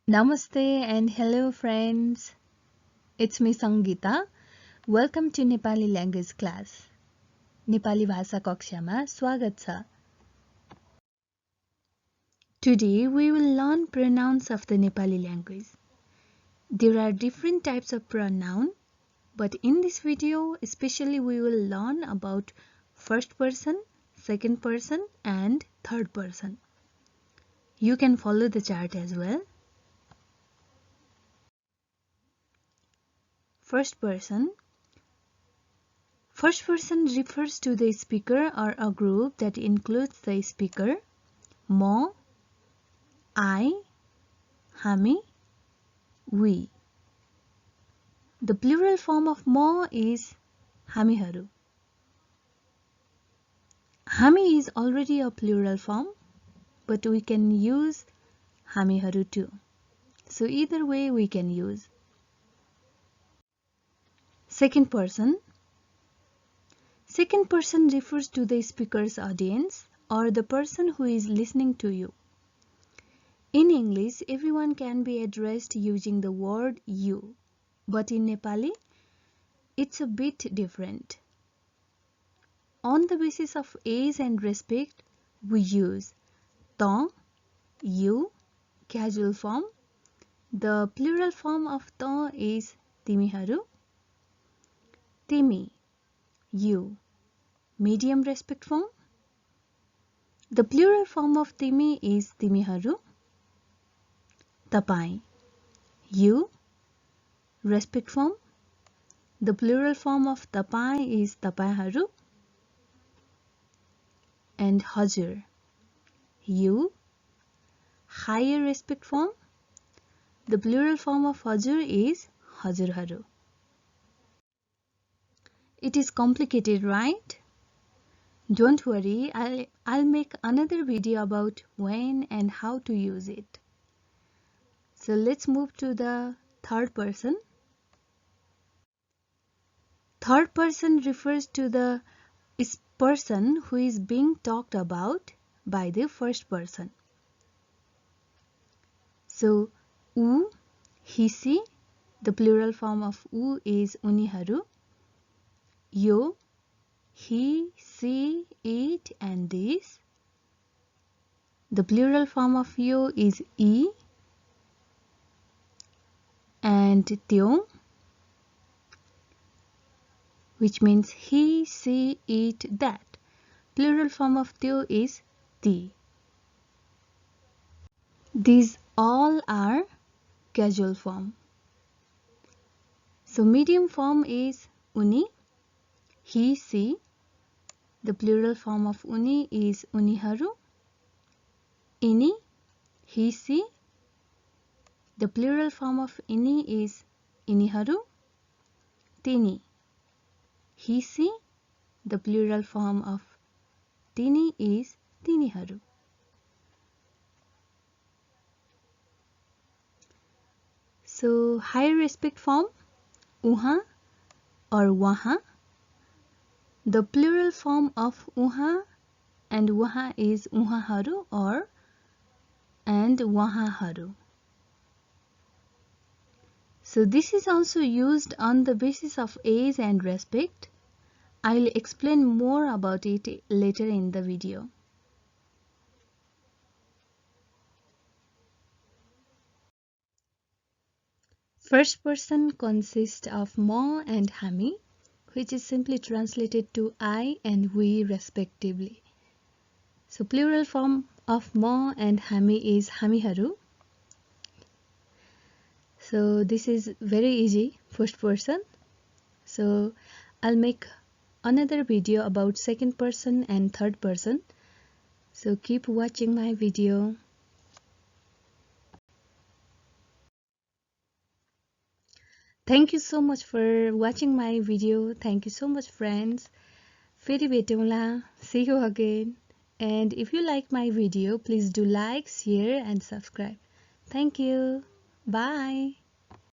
Namaste and hello friends. It's me Sangeeta. Welcome to Nepali Language class. Nepali भाषा कक्षामा स्वागत छ. Today we will learn pronouns of the Nepali language. There are different types of pronoun, but in this video especially we will learn about first person, second person and third person. You can follow the chart as well. First person. First person refers to the speaker or a group that includes the speaker, म, I, हामी, we. The plural form of म is हामीहरू. हामी is already a plural form, but we can use हामीहरू too. So either way we can use. Second person. Second person refers to the speaker's audience or the person who is listening to you. In English, everyone can be addressed using the word you, but in Nepali, it's a bit different. On the basis of age and respect, we use ta, you, casual form. The plural form of ta is timiharu, timi, you, medium respect form. The plural form of timi is timiharu, tapai, you, respect form. The plural form of tapai is tapaiharu, and हजुर, you, higher respect form. The plural form of हजुर is हजुरहरू. It is complicated, right? Don't worry, I'll make another video about when and how to use it. So let's move to the third person. Third person refers to the person who is being talked about by the first person. So, ऊ, हिसी, the plural form of ऊ is उनीहरू. यो, he, she, it and this. The plural form of yo is यी. And त्यो, which means he, she, it, that. Plural form of त्यो is ती. These all are casual form. So medium form is उनी, he, she. The plural form of उनी is उनीहरू. यिनी, he, she. The plural form of यिनी is यिनीहरू. तिनी, he, she. The plural form of तिनी is तिनीहरू. So higher respect form उहाँ or वहाँ. The plural form of उहाँ and वहाँ is उहाँहरू or and वहाँहरू. So this is also used on the basis of age and respect. I'll explain more about it later in the video. First person consists of म and हामी, which is simply translated to I and we respectively. So plural form of म and हामी is हामीहरू. So this is very easy, first person. So I'll make another video about second person and third person. So keep watching my video. Thank you so much for watching my video. Thank you so much friends. फेरि भेटौँला. See you again. And if you like my video, please do like, share and subscribe. Thank you. Bye.